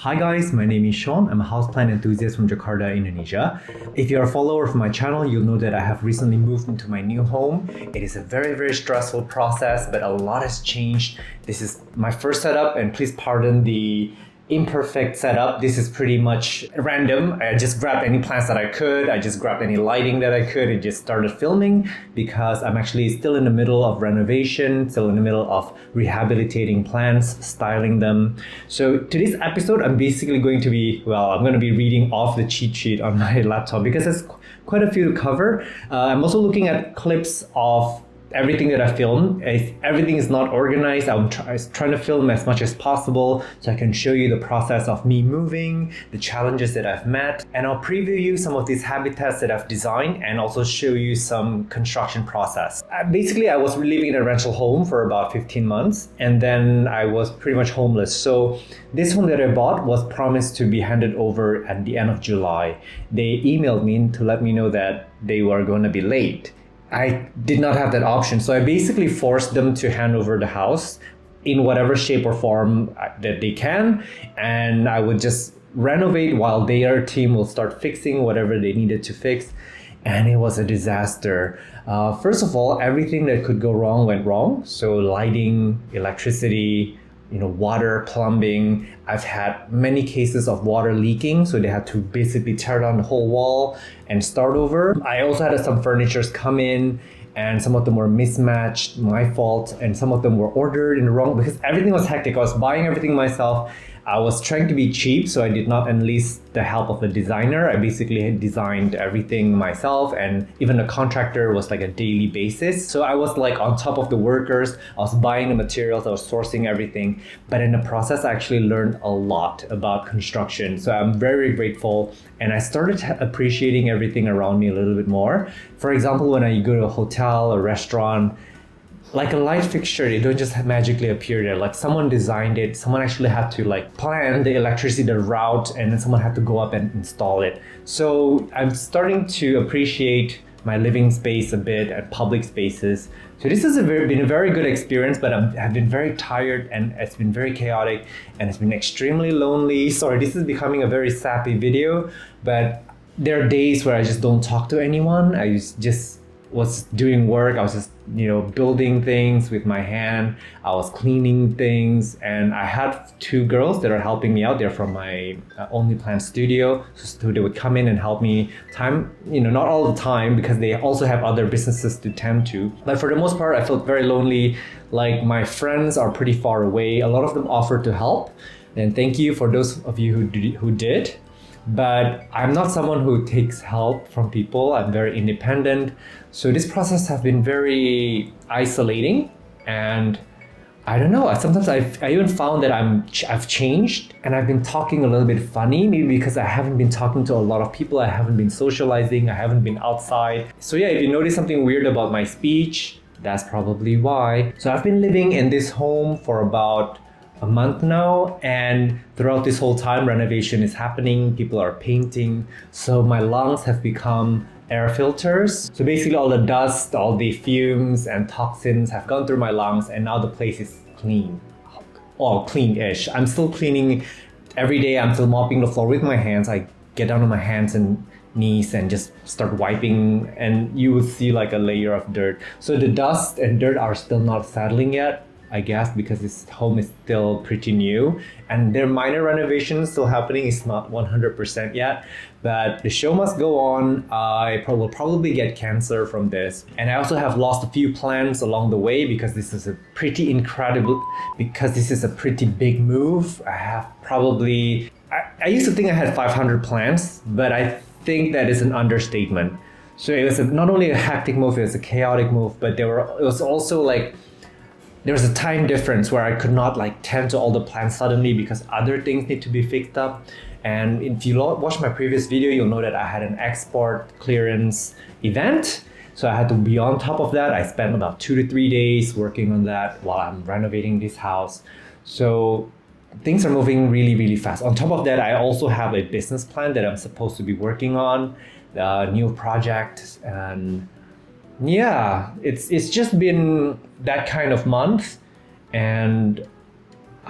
Hi guys, my name is Sean. I'm a houseplant enthusiast from Jakarta, Indonesia. If you're a follower of my channel, you'll know that I have recently moved into my new home. It is a very stressful process, but a lot has changed. This is my first setup, and please pardon the imperfect setup. This is pretty much random. I just grabbed any plants that I could. I just grabbed any lighting that I could and just started filming because I'm actually still in the middle of renovation, still in the middle of rehabilitating plants, styling them. So today's episode, I'm basically going to be, I'm going to be reading off the cheat sheet on my laptop because there's quite a few to cover. I'm also looking at clips of everything that I film. If everything is not organized, I'm trying to film as much as possible so I can show you the process of me moving, the challenges that I've met, and I'll preview you some of these habitats that I've designed and also show you some construction process. Basically, I was living in a rental home for about 15 months and then I was pretty much homeless. So this home that I bought was promised to be handed over at the end of July. They emailed me to let me know that they were going to be late. I did not have that option. So I basically forced them to hand over the house in whatever shape or form that they can. And I would just renovate while their team will start fixing whatever they needed to fix. And it was a disaster. First of all, everything that could go wrong went wrong. So lighting, electricity, water, plumbing. I've had many cases of water leaking, so they had to basically tear down the whole wall and start over. I also had some furnitures come in and some of them were mismatched, my fault, and some of them were ordered in the wrong because everything was hectic. I was buying everything myself. I was trying to be cheap, so I did not enlist the help of a designer. I basically had designed everything myself, and even the contractor was like a daily basis. So I was like on top of the workers. I was buying the materials, I was sourcing everything. But in the process, I actually learned a lot about construction. So I'm very grateful, and I started appreciating everything around me a little bit more. For example, when I go to a hotel, a restaurant, like a light fixture, they don't just magically appear there. Like someone designed it, someone actually had to plan the electricity, the route, and then someone had to go up and install it. So I'm starting to appreciate my living space a bit and public spaces. So this has been a very good experience, but I've been very tired and it's been very chaotic and it's been extremely lonely. Sorry, this is becoming a very sappy video, but there are days where I just don't talk to anyone. I just was doing work. I was just building things with my hand. I was cleaning things, and I had two girls that are helping me out. They're from my Only Plant studio, so they would come in and help me not all the time because they also have other businesses to tend to. But for the most part, I felt very lonely. Like my friends are pretty far away. A lot of them offered to help, and thank you for those of you who did. But I'm not someone who takes help from people. I'm very independent. So this process has been very isolating, and I don't know. Sometimes I even found that I've changed and I've been talking a little bit funny, maybe because I haven't been talking to a lot of people. I haven't been socializing. I haven't been outside. So yeah, if you notice something weird about my speech, that's probably why. So I've been living in this home for about a month now, and throughout this whole time, renovation is happening. People are painting. So my lungs have become air filters. So basically all the dust, all the fumes and toxins have gone through my lungs, and now the place is clean. Or clean-ish. I'm still cleaning every day. I'm still mopping the floor with my hands. I get down on my hands and knees and just start wiping, and you will see like a layer of dirt. So the dust and dirt are still not settling yet, I guess, because this home is still pretty new and there are minor renovations still happening. It's not 100% yet, but the show must go on. I will probably get cancer from this. And I also have lost a few plants along the way because this is a pretty big move. I have probably, I used to think I had 500 plants, but I think that is an understatement. So it was not only a hectic move, it was a chaotic move, but it was also there was a time difference where I could not tend to all the plants suddenly because other things need to be fixed up. And if you watch my previous video, you'll know that I had an export clearance event. So I had to be on top of that. I spent about 2 to 3 days working on that while I'm renovating this house. So things are moving really fast. On top of that, I also have a business plan that I'm supposed to be working on, a new project, and yeah, it's just been that kind of month, and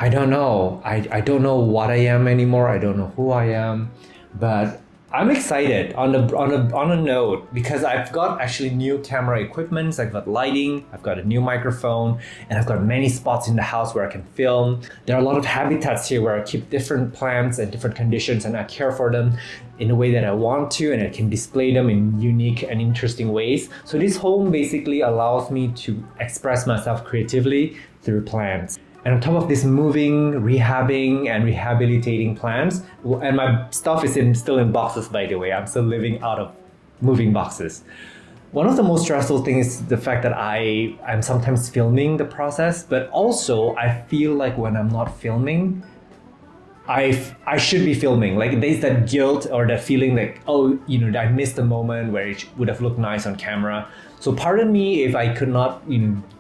I don't know. I don't know what I am anymore. I don't know who I am, but I'm excited on a note because I've got actually new camera equipment. I've got lighting, I've got a new microphone, and I've got many spots in the house where I can film. There are a lot of habitats here where I keep different plants and different conditions, and I care for them in a way that I want to, and I can display them in unique and interesting ways. So this home basically allows me to express myself creatively through plants. And on top of this moving, rehabbing, and rehabilitating plants, and my stuff is still in boxes, by the way. I'm still living out of moving boxes. One of the most stressful things is the fact that I'm sometimes filming the process, but also I feel like when I'm not filming, I should be filming. Like there's that guilt or that feeling like, oh, I missed the moment where it would have looked nice on camera. So pardon me if I could not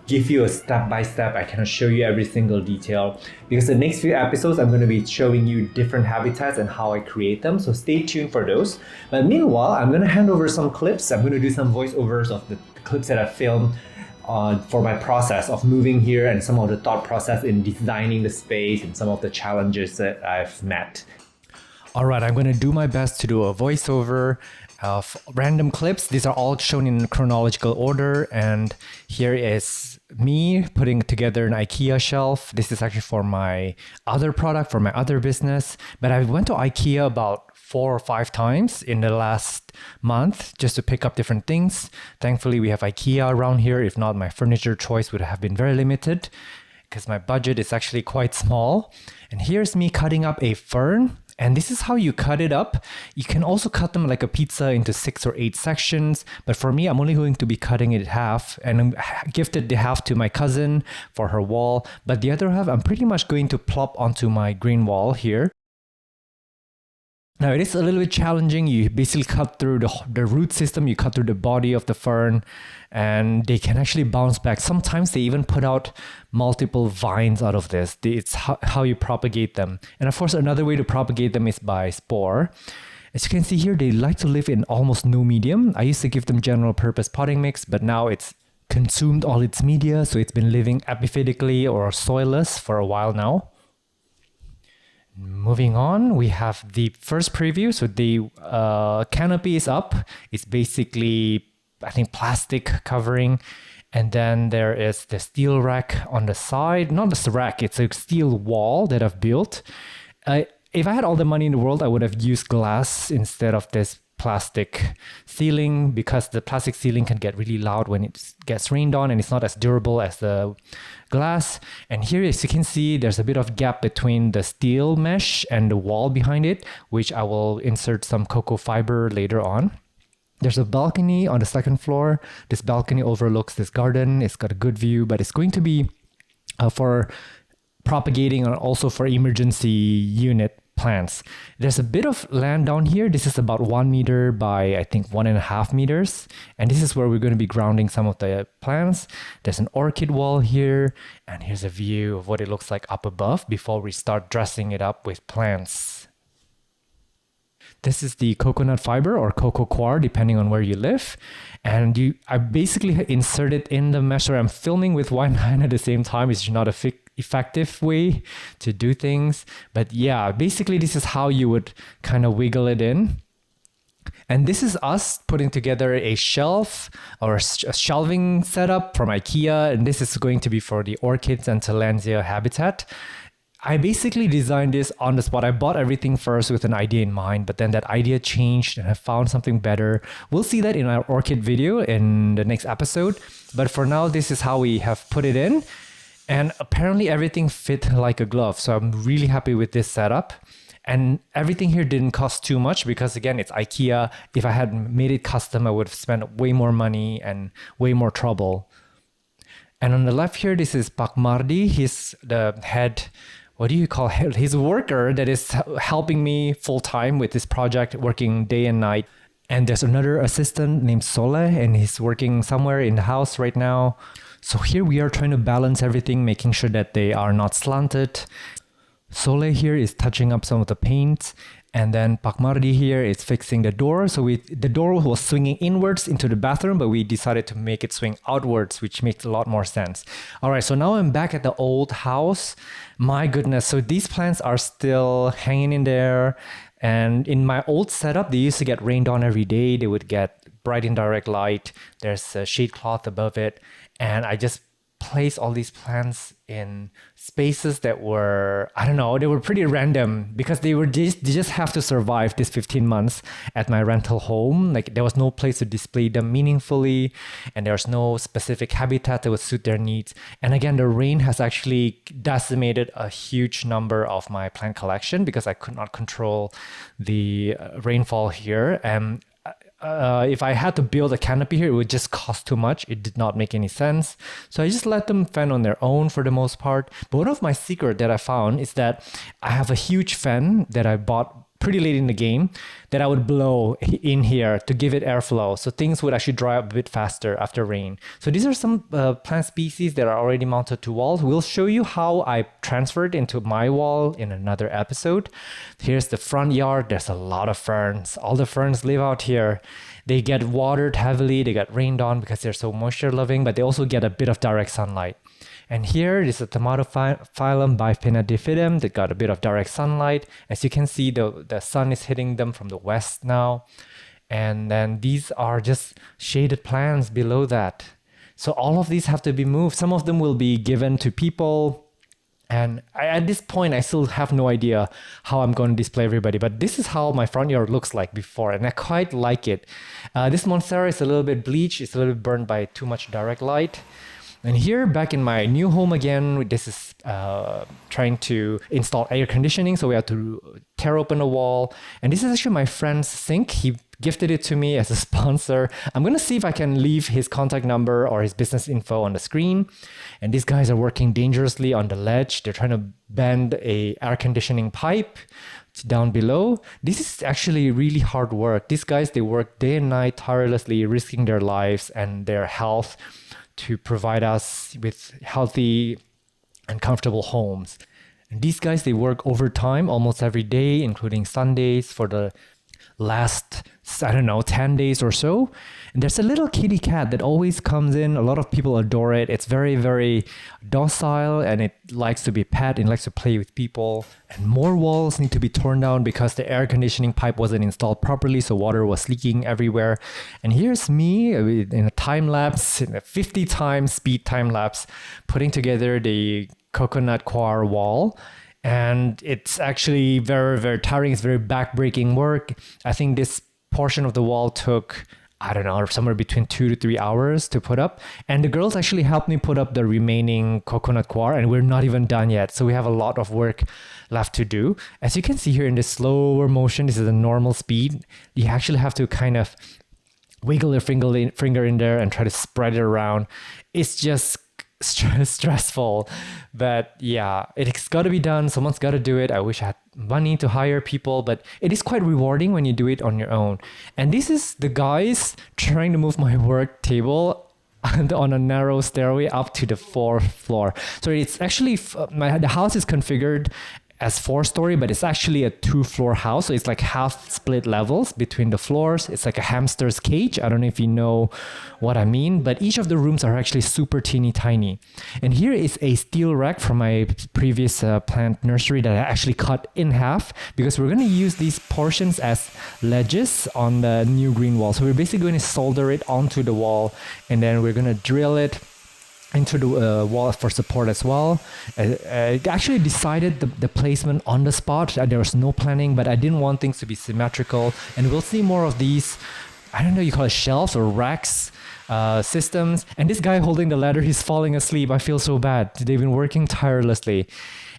give you a step-by-step, I cannot show you every single detail, because the next few episodes I'm going to be showing you different habitats and how I create them. So stay tuned for those. But meanwhile, I'm going to hand over some clips. I'm going to do some voiceovers of the clips that I filmed for my process of moving here and some of the thought process in designing the space and some of the challenges that I've met. All right, I'm going to do my best to do a voiceover of random clips. These are all shown in chronological order, and here is me putting together an IKEA shelf. This is actually for my other product, for my other business, but I went to IKEA about 4 or 5 times in the last month just to pick up different things. Thankfully, we have IKEA around here. If not, my furniture choice would have been very limited because my budget is actually quite small. And here's me cutting up a fern. And this is how you cut it up. You can also cut them like a pizza into 6 or 8 sections. But for me, I'm only going to be cutting it half. And I gifted the half to my cousin for her wall. But the other half, I'm pretty much going to plop onto my green wall here. Now it is a little bit challenging. You basically cut through the root system, you cut through the body of the fern, and they can actually bounce back. Sometimes they even put out multiple vines out of this. It's how you propagate them. And of course, another way to propagate them is by spore. As you can see here, they like to live in almost no medium. I used to give them general purpose potting mix, but now it's consumed all its media, so it's been living epiphytically or soilless for a while now. Moving on, we have the first preview. So the canopy is up. It's basically, I think, plastic covering. And then there is the steel rack on the side. Not just a rack, it's a steel wall that I've built. If I had all the money in the world, I would have used glass instead of this plastic ceiling, because the plastic ceiling can get really loud when it gets rained on and it's not as durable as the glass. And here, as you can see, there's a bit of gap between the steel mesh and the wall behind it, which I will insert some cocoa fiber later on. There's a balcony on the second floor. This balcony overlooks this garden. It's got a good view, but it's going to be for propagating and also for emergency unit plants. There's a bit of land down here. This is about 1 meter by, I think, 1.5 meters. And this is where we're going to be grounding some of the plants. There's an orchid wall here. And here's a view of what it looks like up above before we start dressing it up with plants. This is the coconut fiber or cocoa coir, depending on where you live. And I basically insert it in the mesh. I'm filming with one hand at the same time. It's not a effective way to do things. But yeah, basically this is how you would kind of wiggle it in. And this is us putting together a shelf or a shelving setup from IKEA. And this is going to be for the orchids and tillandsia habitat. I basically designed this on the spot. I bought everything first with an idea in mind, but then that idea changed and I found something better. We'll see that in our orchid video in the next episode. But for now, this is how we have put it in. And apparently everything fit like a glove. So I'm really happy with this setup. And everything here didn't cost too much because, again, it's IKEA. If I had made it custom, I would have spent way more money and way more trouble. And on the left here, this is Pak Mardi. He's the head... what do you call him? He's a worker that is helping me full time with this project, working day and night. And there's another assistant named Sole, and he's working somewhere in the house right now. So here we are trying to balance everything, making sure that they are not slanted. Sole here is touching up some of the paints, and then Pakmardi here is fixing the door. So the door was swinging inwards into the bathroom, but we decided to make it swing outwards, which makes a lot more sense. All right, so now I'm back at the old house. My goodness, so these plants are still hanging in there. And in my old setup, they used to get rained on every day. They would get bright indirect light. There's a shade cloth above it. And I just place all these plants in spaces that were, I don't know, they were pretty random because they just have to survive this 15 months at my rental home. Like there was no place to display them meaningfully, and there's no specific habitat that would suit their needs. And again, the rain has actually decimated a huge number of my plant collection because I could not control the rainfall here. And if I had to build a canopy here, it would just cost too much. It did not make any sense. So I just let them fend on their own for the most part. But one of my secrets that I found is that I have a huge fan that I bought pretty late in the game that I would blow in here to give it airflow. So things would actually dry up a bit faster after rain. So these are some plant species that are already mounted to walls. We'll show you how I transferred into my wall in another episode. Here's the front yard. There's a lot of ferns. All the ferns live out here. They get watered heavily. They get rained on because they're so moisture loving, but they also get a bit of direct sunlight. And here is a tomato phylum Bipinna that got a bit of direct sunlight. As you can see, the sun is hitting them from the west now. And then these are just shaded plants below that. So all of these have to be moved. Some of them will be given to people. And at this point, I still have no idea how I'm going to display everybody. But this is how my front yard looks like before, and I quite like it. This Monstera is a little bit bleached. It's a little bit burned by too much direct light. And here, back in my new home again, this is trying to install air conditioning. So we have to tear open a wall. And this is actually my friend's sink. He gifted it to me as a sponsor. I'm going to see if I can leave his contact number or his business info on the screen. And these guys are working dangerously on the ledge. They're trying to bend a air conditioning pipe down below. This is actually really hard work. These guys, they work day and night tirelessly, risking their lives and their health to provide us with healthy and comfortable homes. And these guys, they work overtime almost every day, including Sundays for the last, 10 days or so. And there's a little kitty cat that always comes in. A lot of people adore it. It's very, very docile, and it likes to be pet and likes to play with people. And more walls need to be torn down because the air conditioning pipe wasn't installed properly, so water was leaking everywhere. And here's me in a time lapse, in a 50 times speed time lapse, putting together the coconut coir wall. And it's actually very, very tiring. It's very back-breaking work. I think this portion of the wall took, somewhere between 2 to 3 hours to put up. And the girls actually helped me put up the remaining coconut coir, and we're not even done yet. So we have a lot of work left to do. As you can see here in this slower motion, this is a normal speed. You actually have to kind of wiggle your finger in there and try to spread it around. It's just stressful, but yeah, it's got to be done. Someone's got to do it. I wish I had money to hire people, but it is quite rewarding when you do it on your own. And this is the guys trying to move my work table on a narrow stairway up to the 4th floor. So it's actually the house is configured as 4-story, but it's actually a 2-floor house. So it's like half split levels between the floors. It's like a hamster's cage. I don't know if you know what I mean, but each of the rooms are actually super teeny tiny. And here is a steel rack from my previous plant nursery that I actually cut in half because we're going to use these portions as ledges on the new green wall. So we're basically going to solder it onto the wall, and then we're going to drill it into the wall for support as well. I actually decided the placement on the spot. There was no planning, but I didn't want things to be symmetrical. And we'll see more of these, you call it shelves or racks systems. And this guy holding the ladder, he's falling asleep. I feel so bad. They've been working tirelessly.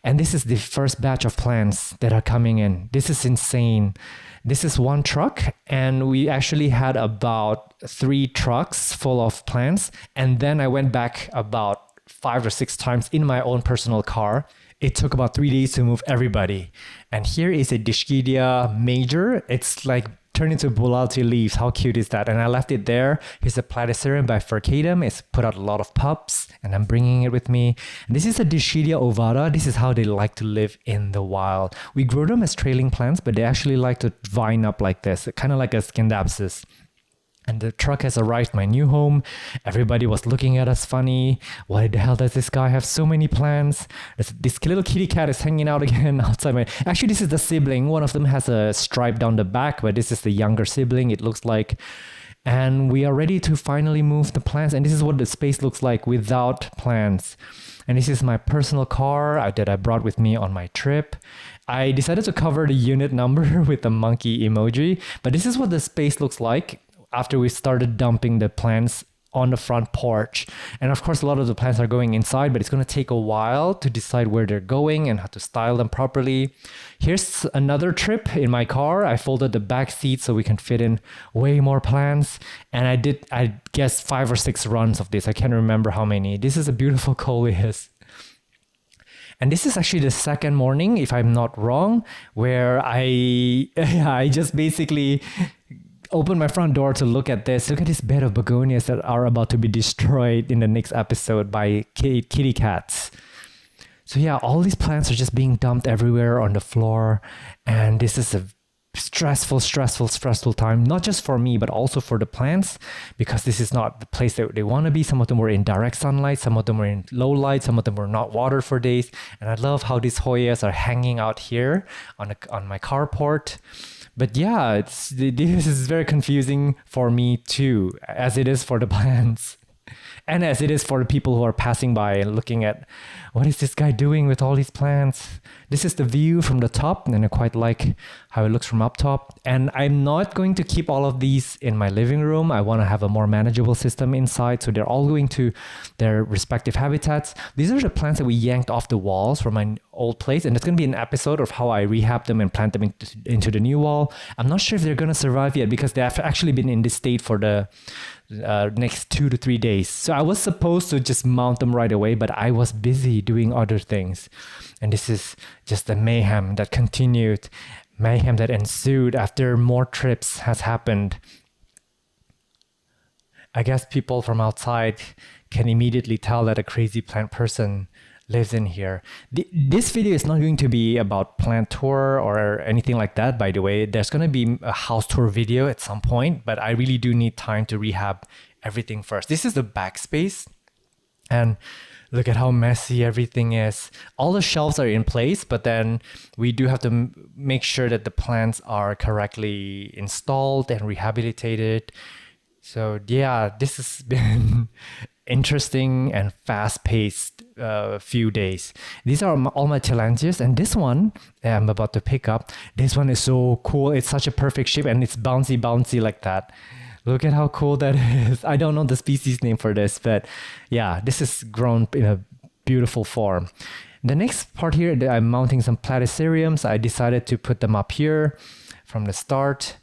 And this is the first batch of plants that are coming in. This is insane. This is one truck, and we actually had about 3 trucks full of plants. And then I went back about 5 or 6 times in my own personal car. It took about 3 days to move everybody. And here is a Dischidia major. It's like turned into bulati leaves. How cute is that? And I left it there. Here's a platycerium by Propagating. It's put out a lot of pups, and I'm bringing it with me. And this is a Dischidia ovata. This is how they like to live in the wild. We grow them as trailing plants, but they actually like to vine up like this, kind of like a scindapsus. And the truck has arrived, my new home. Everybody was looking at us funny. Why the hell does this guy have so many plants? This little kitty cat is hanging out again outside my... Actually, this is the sibling. One of them has a stripe down the back, but this is the younger sibling, it looks like. And we are ready to finally move the plants. And this is what the space looks like without plants. And this is my personal car that I brought with me on my trip. I decided to cover the unit number with the monkey emoji, but this is what the space looks like after we started dumping the plants on the front porch. And of course, a lot of the plants are going inside, but it's going to take a while to decide where they're going and how to style them properly. Here's another trip in my car. I folded the back seat so we can fit in way more plants. And I guess 5 or 6 runs of this. I can't remember how many. This is a beautiful coleus. And this is actually the second morning, if I'm not wrong, where I just basically open my front door to look at this. Look at this bed of begonias that are about to be destroyed in the next episode by kitty cats. So yeah, all these plants are just being dumped everywhere on the floor. And this is a stressful time, not just for me, but also for the plants, because this is not the place that they want to be. Some of them were in direct sunlight, some of them were in low light, some of them were not watered for days. And I love how these Hoyas are hanging out here on my carport. But yeah, this is very confusing for me too, as it is for the plants. And as it is for the people who are passing by and looking at, what is this guy doing with all these plants? This is the view from the top, and I quite like how it looks from up top. And I'm not going to keep all of these in my living room. I want to have a more manageable system inside, so they're all going to their respective habitats. These are the plants that we yanked off the walls from my old place, and it's going to be an episode of how I rehab them and plant them into the new wall. I'm not sure if they're going to survive yet, because they have actually been in this state for the next 2 to 3 days. So I was supposed to just mount them right away, but I was busy doing other things. And this is just the mayhem that continued, mayhem that ensued after more trips has happened. I guess people from outside can immediately tell that a crazy plant person lives in here. This video is not going to be about plant tour or anything like that, by the way. There's going to be a house tour video at some point, but I really do need time to rehab everything first. This is the backspace, and look at how messy everything is. All the shelves are in place, but then we do have to make sure that the plants are correctly installed and rehabilitated. So yeah, this has been interesting and fast-paced few days. These are all my tillandsias, and this one I'm about to pick up. This one is so cool. It's such a perfect shape, and it's bouncy like that. Look at how cool that is. I don't know the species name for this, but yeah, this is grown in a beautiful form. The next part here, I'm mounting some platyceriums. I decided to put them up here from the start.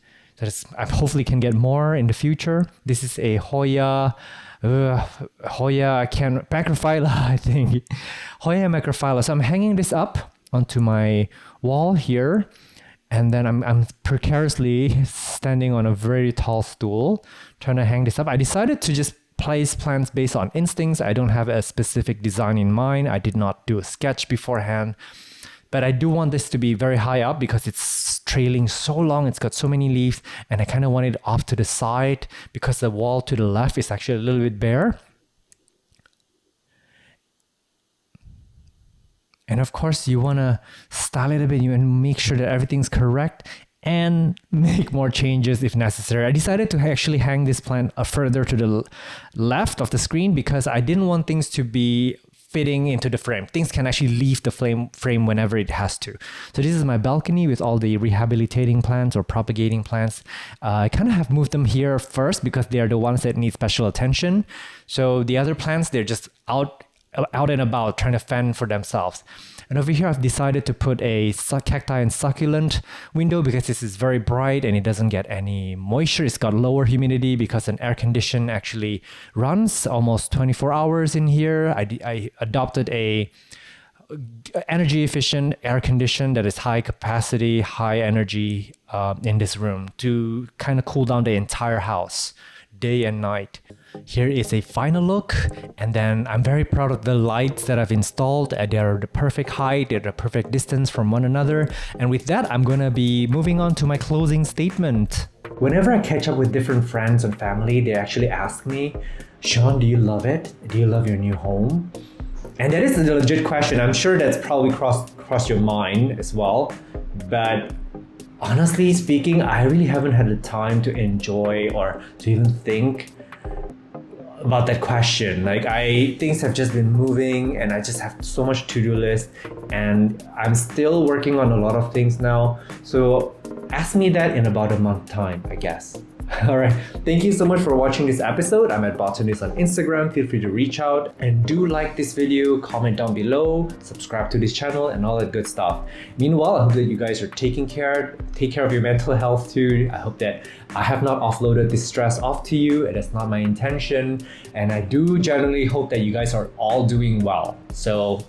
I hopefully can get more in the future. This is a Hoya macrophylla, I think. Hoya macrophylla. So I'm hanging this up onto my wall here, and then I'm precariously standing on a very tall stool trying to hang this up. I decided to just place plants based on instincts. I don't have a specific design in mind. I did not do a sketch beforehand. But I do want this to be very high up because it's trailing so long. It's got so many leaves, and I kind of want it off to the side because the wall to the left is actually a little bit bare. And of course, you want to style it a bit and make sure that everything's correct and make more changes if necessary. I decided to actually hang this plant further to the left of the screen because I didn't want things to be fitting into the frame. Things can actually leave the frame whenever it has to. So this is my balcony with all the rehabilitating plants or propagating plants. I kind of have moved them here first because they are the ones that need special attention. So the other plants, they're just out and about trying to fend for themselves. And over here, I've decided to put a cacti and succulent window because this is very bright and it doesn't get any moisture. It's got lower humidity because an air condition actually runs almost 24 hours in here. I adopted a energy efficient air condition that is high capacity, high energy in this room to kind of cool down the entire house, day and night. Here is a final look, and then I'm very proud of the lights that I've installed. They're the perfect height, they're the perfect distance from one another. And with that, I'm gonna be moving on to my closing statement. Whenever I catch up with different friends and family, they actually ask me, Sean, do you love it? Do you love your new home? And that is a legit question. I'm sure that's probably crossed your mind as well. But honestly speaking, I really haven't had the time to enjoy or to even think about that question. Like things have just been moving and I just have so much to-do list and I'm still working on a lot of things now. So ask me that in about a month time, I guess. All right, thank you so much for watching this episode. I'm at Botanist on Instagram. Feel free to reach out and do like this video, comment down below, subscribe to this channel and all that good stuff. Meanwhile, I hope that you guys are take care of your mental health too. I hope that I have not offloaded this stress off to you. It is not my intention. And I do genuinely hope that you guys are all doing well. So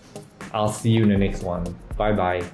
I'll see you in the next one. Bye bye.